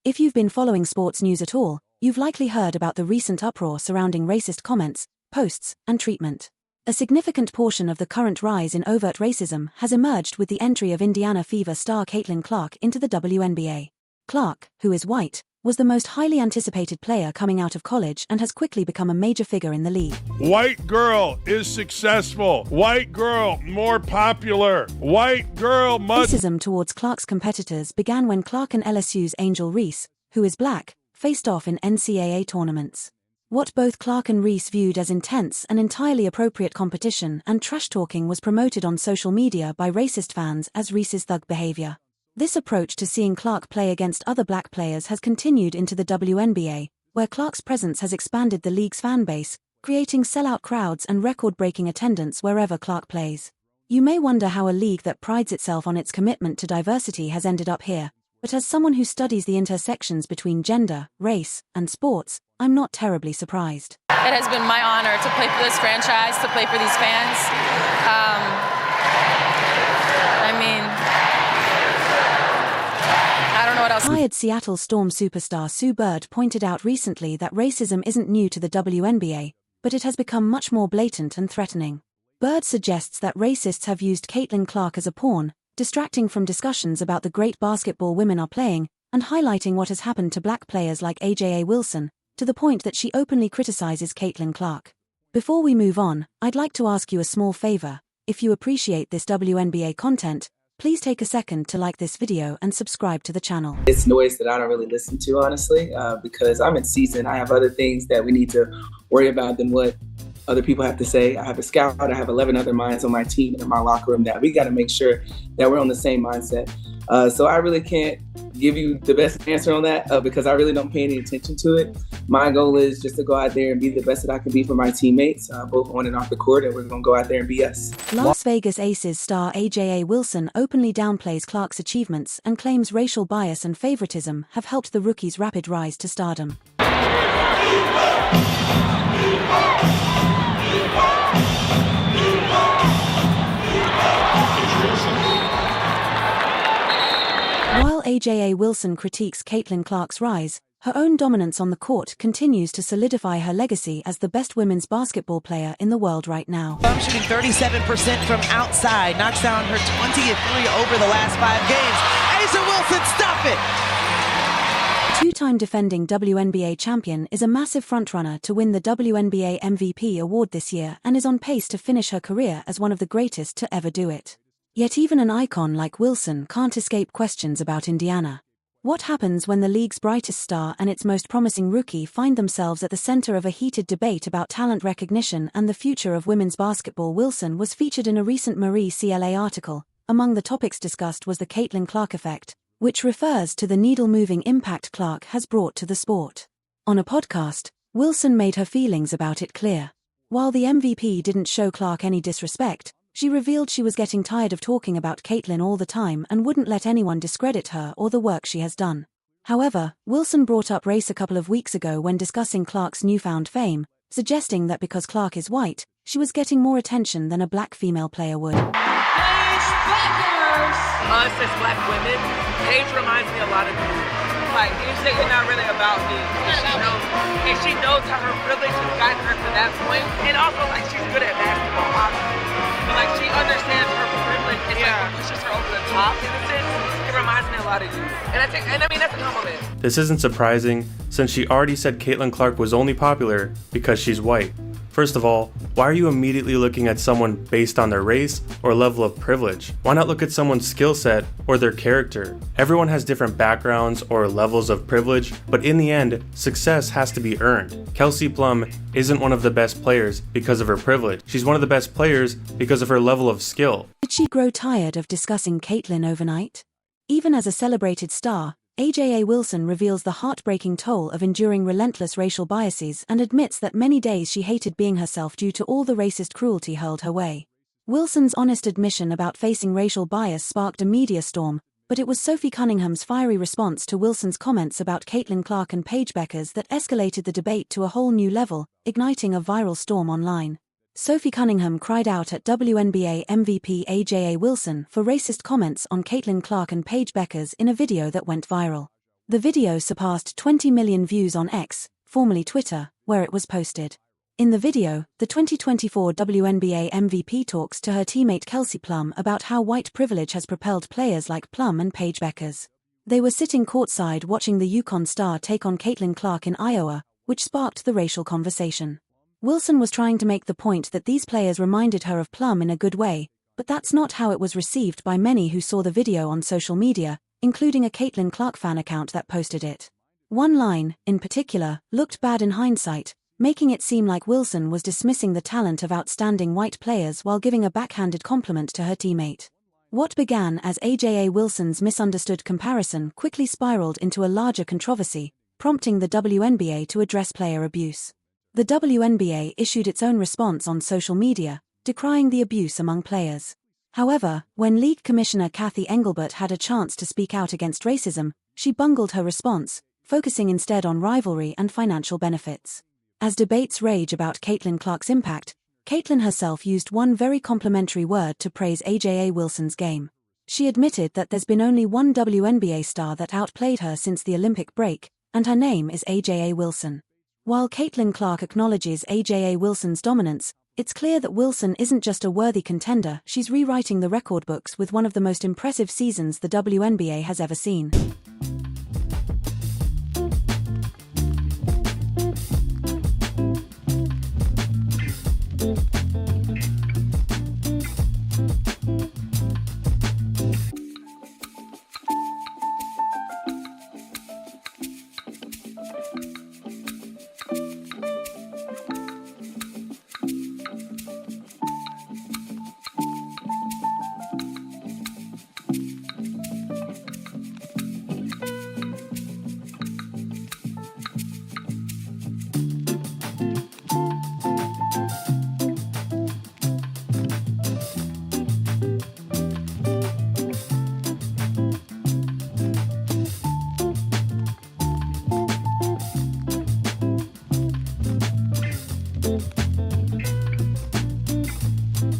If you've been following sports news at all, you've likely heard about the recent uproar surrounding racist comments, posts, and treatment. A significant portion of the current rise in overt racism has emerged with the entry of Indiana Fever star Caitlin Clark into the WNBA. Clark, who is white, was the most highly anticipated player coming out of college and has quickly become a major figure in the league. White girl is successful. White girl more popular. White girl must... Racism towards Clark's competitors began when Clark and LSU's Angel Reese, who is black, faced off in NCAA tournaments. What both Clark and Reese viewed as intense and entirely appropriate competition and trash-talking was promoted on social media by racist fans as Reese's thug behavior. This approach to seeing Clark play against other black players has continued into the WNBA, where Clark's presence has expanded the league's fan base, creating sellout crowds and record-breaking attendance wherever Clark plays. You may wonder how a league that prides itself on its commitment to diversity has ended up here, but as someone who studies the intersections between gender, race, and sports, I'm not terribly surprised. It has been my honor to play for this franchise, to play for these fans. I don't know what else. Retired Seattle Storm superstar Sue Bird pointed out recently that racism isn't new to the WNBA, but it has become much more blatant and threatening. Bird suggests that racists have used Caitlin Clark as a pawn, distracting from discussions about the great basketball women are playing, and highlighting what has happened to black players like AJA Wilson, to the point that she openly criticizes Caitlin Clark. Before we move on, I'd like to ask you a small favor. If you appreciate this WNBA content, please take a second to like this video and subscribe to the channel. It's noise that I don't really listen to, honestly, because I'm in season. I have other things that we need to worry about than what other people have to say. I have a scout, I have 11 other minds on my team and in my locker room that we got to make sure that we're on the same mindset. So I really can't give you the best answer on that because I really don't pay any attention to it. My goal is just to go out there and be the best that I can be for my teammates, both on and off the court, and we're going to go out there and be us. Las Vegas Aces star AJA Wilson openly downplays Clark's achievements and claims racial bias and favoritism have helped the rookie's rapid rise to stardom. While AJA Wilson critiques Caitlin Clark's rise, her own dominance on the court continues to solidify her legacy as the best women's basketball player in the world right now. I'm shooting 37% from outside, knocks down her 20th three over the last 5 games. A'ja Wilson, stop it! Two-time defending WNBA champion is a massive frontrunner to win the WNBA MVP award this year and is on pace to finish her career as one of the greatest to ever do it. Yet even an icon like Wilson can't escape questions about Indiana. What happens when the league's brightest star and its most promising rookie find themselves at the center of a heated debate about talent recognition and the future of women's basketball? Wilson was featured in a recent Marie CLA article. Among the topics discussed was the Caitlin Clark effect, which refers to the needle-moving impact Clark has brought to the sport. On a podcast, Wilson made her feelings about it clear. While the MVP didn't show Clark any disrespect, she revealed she was getting tired of talking about Caitlin all the time and wouldn't let anyone discredit her or the work she has done. However, Wilson brought up race a couple of weeks ago when discussing Clark's newfound fame, suggesting that because Clark is white, she was getting more attention than a black female player would. Us as black women, Paige reminds me a lot of you. Like, you say you're not really about me. And she knows how her privilege has gotten her to that point. And also, like, she's good at basketball, obviously. But, like, she understands her privilege and, like, pushes her over the top in a sense. It reminds me a lot of you. And I mean, that's a compliment. This isn't surprising, since she already said Caitlin Clark was only popular because she's white. First of all, why are you immediately looking at someone based on their race or level of privilege? Why not look at someone's skill set or their character? Everyone has different backgrounds or levels of privilege, but in the end, success has to be earned. Kelsey Plum isn't one of the best players because of her privilege. She's one of the best players because of her level of skill. Did she grow tired of discussing Caitlin overnight? Even as a celebrated star, AJA Wilson reveals the heartbreaking toll of enduring relentless racial biases and admits that many days she hated being herself due to all the racist cruelty hurled her way. Wilson's honest admission about facing racial bias sparked a media storm, but it was Sophie Cunningham's fiery response to Wilson's comments about Caitlin Clark and Paige Beckers that escalated the debate to a whole new level, igniting a viral storm online. Sophie Cunningham cried out at WNBA MVP AJA Wilson for racist comments on Caitlin Clark and Paige Beckers in a video that went viral. The video surpassed 20 million views on X, formerly Twitter, where it was posted. In the video, the 2024 WNBA MVP talks to her teammate Kelsey Plum about how white privilege has propelled players like Plum and Paige Beckers. They were sitting courtside watching the UConn star take on Caitlin Clark in Iowa, which sparked the racial conversation. Wilson was trying to make the point that these players reminded her of Plum in a good way, but that's not how it was received by many who saw the video on social media, including a Caitlin Clark fan account that posted it. One line, in particular, looked bad in hindsight, making it seem like Wilson was dismissing the talent of outstanding white players while giving a backhanded compliment to her teammate. What began as AJA Wilson's misunderstood comparison quickly spiraled into a larger controversy, prompting the WNBA to address player abuse. The WNBA issued its own response on social media, decrying the abuse among players. However, when League Commissioner Kathy Engelbert had a chance to speak out against racism, she bungled her response, focusing instead on rivalry and financial benefits. As debates rage about Caitlin Clark's impact, Caitlin herself used one very complimentary word to praise AJA Wilson's game. She admitted that there's been only one WNBA star that outplayed her since the Olympic break, and her name is AJA Wilson. While Caitlin Clark acknowledges AJA Wilson's dominance, it's clear that Wilson isn't just a worthy contender, she's rewriting the record books with one of the most impressive seasons the WNBA has ever seen.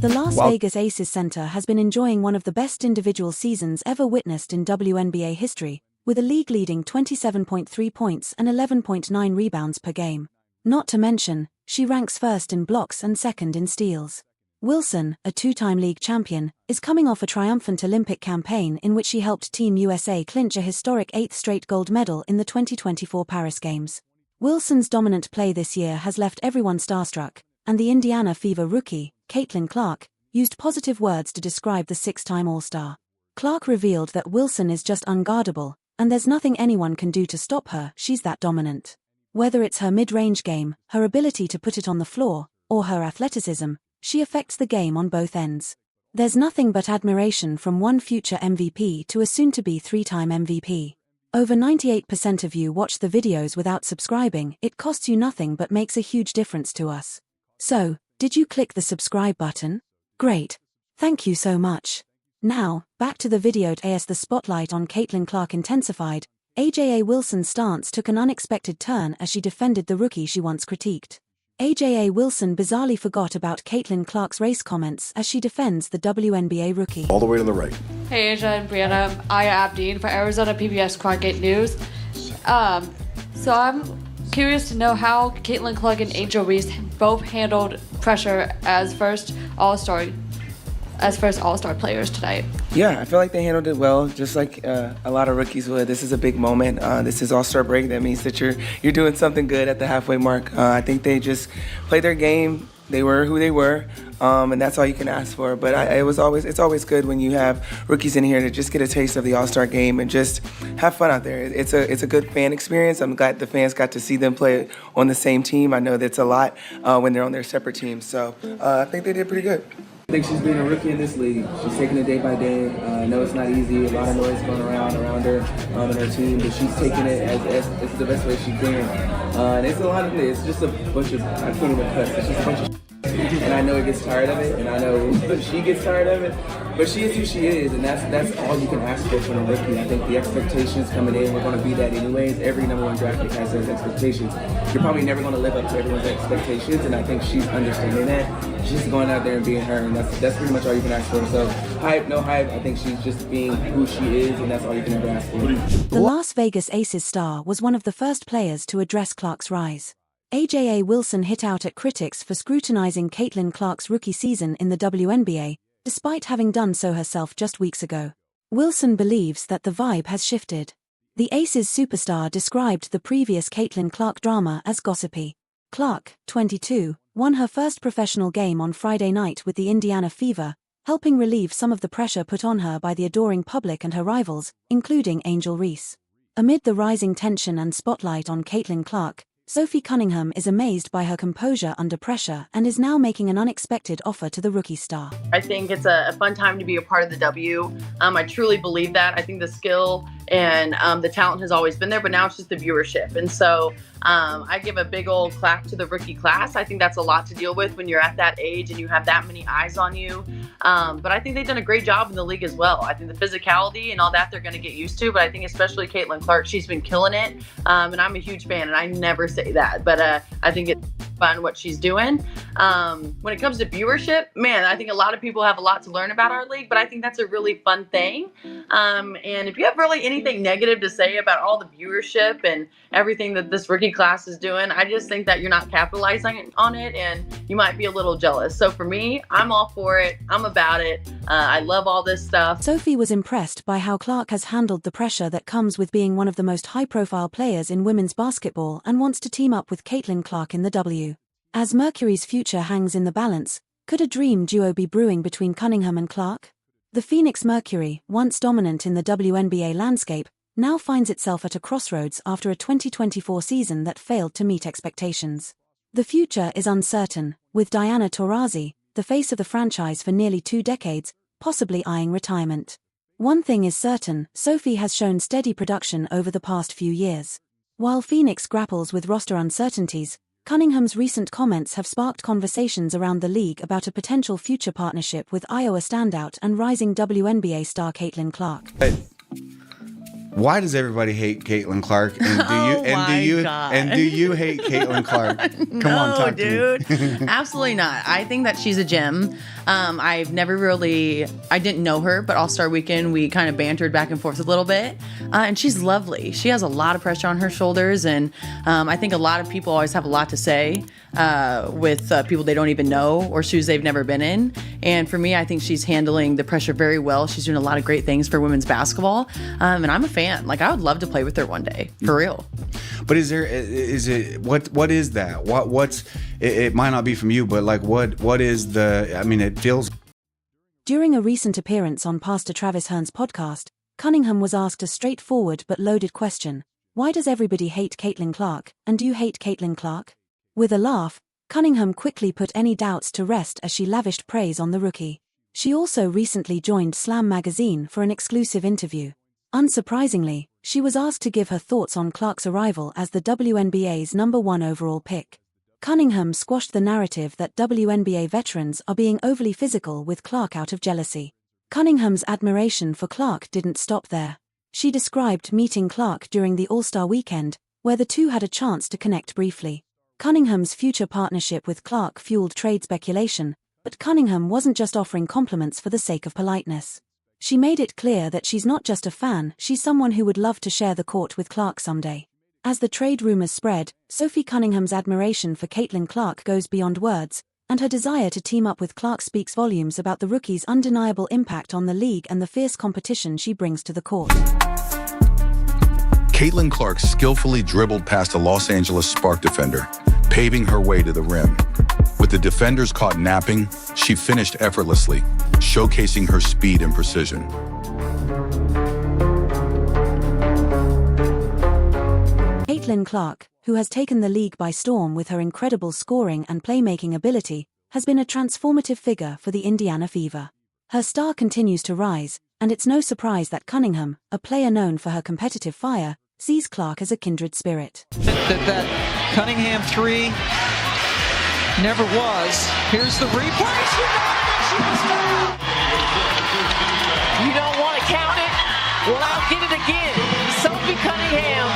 The Las Vegas Aces Center has been enjoying one of the best individual seasons ever witnessed in WNBA history, with a league-leading 27.3 points and 11.9 rebounds per game. Not to mention, she ranks first in blocks and second in steals. Wilson, a two-time league champion, is coming off a triumphant Olympic campaign in which she helped Team USA clinch a historic 8th straight gold medal in the 2024 Paris Games. Wilson's dominant play this year has left everyone starstruck, and the Indiana Fever rookie, Caitlin Clark, used positive words to describe the six-time All-Star. Clark revealed that Wilson is just unguardable, and there's nothing anyone can do to stop her, she's that dominant. Whether it's her mid-range game, her ability to put it on the floor, or her athleticism, she affects the game on both ends. There's nothing but admiration from one future MVP to a soon-to-be three-time MVP. Over 98% of you watch the videos without subscribing. It costs you nothing but makes a huge difference to us. So, did you click the subscribe button? Great. Thank you so much. Now, back to the video. As the spotlight on Caitlin Clark intensified, AJA Wilson's stance took an unexpected turn as she defended the rookie she once critiqued. AJA Wilson bizarrely forgot about Caitlin Clark's race comments as she defends the WNBA rookie. All the way to the right. Hey Asia and Brianna, I'm Aya Abdeen for Arizona PBS Quadgate News. So I'm curious to know how Caitlin Clark and Angel Reese both handled pressure as first All-Star players tonight. Yeah, I feel like they handled it well, just like a lot of rookies would. This is a big moment. This is All-Star break. That means that you're doing something good at the halfway mark. I think they just played their game. They were who they were, and that's all you can ask for. But it's always good when you have rookies in here to just get a taste of the All-Star game and just have fun out there. It's a good fan experience. I'm glad the fans got to see them play on the same team. I know that's a lot when they're on their separate teams. So I think they did pretty good. I think she's being a rookie in this league. She's taking it day by day. I know it's not easy. A lot of noise going around her and her team, but she's taking it as the best way she can. And it's a lot of it's just a bunch of, I can't even cuss. It's just a bunch of and I know it gets tired of it, and I know she gets tired of it. But she is who she is, and that's all you can ask for from a rookie. I think the expectations coming in, we're going to be that anyways. Every number one draft pick has those expectations. You're probably never going to live up to everyone's expectations, and I think she's understanding that. She's going out there and being her, and that's pretty much all you can ask for. So hype, no hype, I think she's just being who she is, and that's all you can ever ask for. The Las Vegas Aces star was one of the first players to address Clark's rise. AJA Wilson hit out at critics for scrutinizing Caitlin Clark's rookie season in the WNBA, despite having done so herself just weeks ago. Wilson believes that the vibe has shifted. The Aces superstar described the previous Caitlin Clark drama as gossipy. Clark, 22, won her first professional game on Friday night with the Indiana Fever, helping relieve some of the pressure put on her by the adoring public and her rivals, including Angel Reese. Amid the rising tension and spotlight on Caitlin Clark, Sophie Cunningham is amazed by her composure under pressure and is now making an unexpected offer to the rookie star. I think it's a fun time to be a part of the W. I truly believe that. I think the skill and the talent has always been there, but now it's just the viewership. And so I give a big old clap to the rookie class. I think that's a lot to deal with when you're at that age and you have that many eyes on you. But I think they've done a great job in the league as well. I think the physicality and all that they're going to get used to, but I think especially Caitlin Clark, she's been killing it. And I'm a huge fan, and I never say that, but I think it's fun what she's doing. When it comes to viewership, man, I think a lot of people have a lot to learn about our league, but I think that's a really fun thing. And if you have really anything negative to say about all the viewership and everything that this rookie class is doing, I just think that you're not capitalizing on it and you might be a little jealous. So for me, I'm all for it. I'm about it. I love all this stuff. Sophie was impressed by how Clark has handled the pressure that comes with being one of the most high-profile players in women's basketball and wants to team up with Caitlin Clark in the W. As Mercury's future hangs in the balance, could a dream duo be brewing between Cunningham and Clark? The Phoenix Mercury, once dominant in the WNBA landscape, now finds itself at a crossroads after a 2024 season that failed to meet expectations. The future is uncertain, with Diana Taurasi, the face of the franchise for nearly 2 decades, possibly eyeing retirement. One thing is certain, Sophie has shown steady production over the past few years. While Phoenix grapples with roster uncertainties, Cunningham's recent comments have sparked conversations around the league about a potential future partnership with Iowa standout and rising WNBA star Caitlin Clark. Why does everybody hate Caitlin Clark? And do you hate Caitlin Clark? Come on, talk dude. to me. Absolutely not. I think that she's a gem. I didn't know her, but All-Star Weekend, we kind of bantered back and forth a little bit. And she's lovely. She has a lot of pressure on her shoulders. And I think a lot of people always have a lot to say with people they don't even know or shoes they've never been in. And for me, I think she's handling the pressure very well. She's doing a lot of great things for women's basketball. And I'm a fan. Like, I would love to play with her one day, for real. But what is that? It might not be from you, but like what is it feels. During a recent appearance on Pastor Travis Hearn's podcast, Cunningham was asked a straightforward but loaded question. Why does everybody hate Caitlin Clark, and do you hate Caitlin Clark? With a laugh, Cunningham quickly put any doubts to rest as she lavished praise on the rookie. She also recently joined Slam magazine for an exclusive interview. Unsurprisingly, she was asked to give her thoughts on Clark's arrival as the WNBA's #1 overall pick. Cunningham squashed the narrative that WNBA veterans are being overly physical with Clark out of jealousy. Cunningham's admiration for Clark didn't stop there. She described meeting Clark during the All-Star Weekend, where the two had a chance to connect briefly. Cunningham's future partnership with Clark fueled trade speculation, but Cunningham wasn't just offering compliments for the sake of politeness. She made it clear that she's not just a fan, she's someone who would love to share the court with Clark someday. As the trade rumors spread, Sophie Cunningham's admiration for Caitlin Clark goes beyond words, and her desire to team up with Clark speaks volumes about the rookie's undeniable impact on the league and the fierce competition she brings to the court. Caitlin Clark skillfully dribbled past a Los Angeles Spark defender, paving her way to the rim. With the defenders caught napping, she finished effortlessly, showcasing her speed and precision. Caitlin Clark, who has taken the league by storm with her incredible scoring and playmaking ability, has been a transformative figure for the Indiana Fever. Her star continues to rise, and it's no surprise that Cunningham, a player known for her competitive fire, sees Clark as a kindred spirit. That Cunningham three Never was. Here's the replay. She got it. She was fouled. You don't want to count it? Well, I'll get it again. Sophie Cunningham.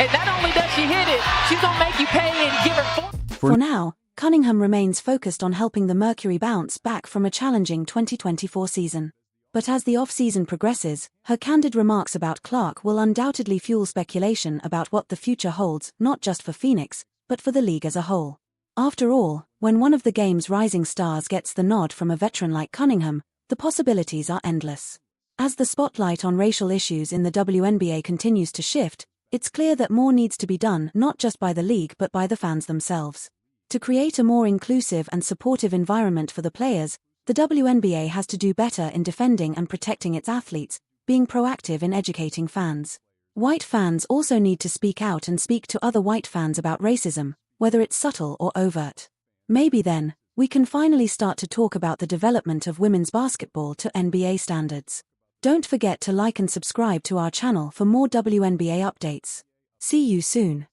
And not only does she hit it, she's going to make you pay and give her 4. For now, Cunningham remains focused on helping the Mercury bounce back from a challenging 2024 season. But as the off-season progresses, her candid remarks about Clark will undoubtedly fuel speculation about what the future holds, not just for Phoenix, but for the league as a whole. After all, when one of the game's rising stars gets the nod from a veteran like Cunningham, the possibilities are endless. As the spotlight on racial issues in the WNBA continues to shift, it's clear that more needs to be done not just by the league but by the fans themselves. To create a more inclusive and supportive environment for the players, the WNBA has to do better in defending and protecting its athletes, being proactive in educating fans. White fans also need to speak out and speak to other white fans about racism, whether it's subtle or overt. Maybe then, we can finally start to talk about the development of women's basketball to NBA standards. Don't forget to like and subscribe to our channel for more WNBA updates. See you soon.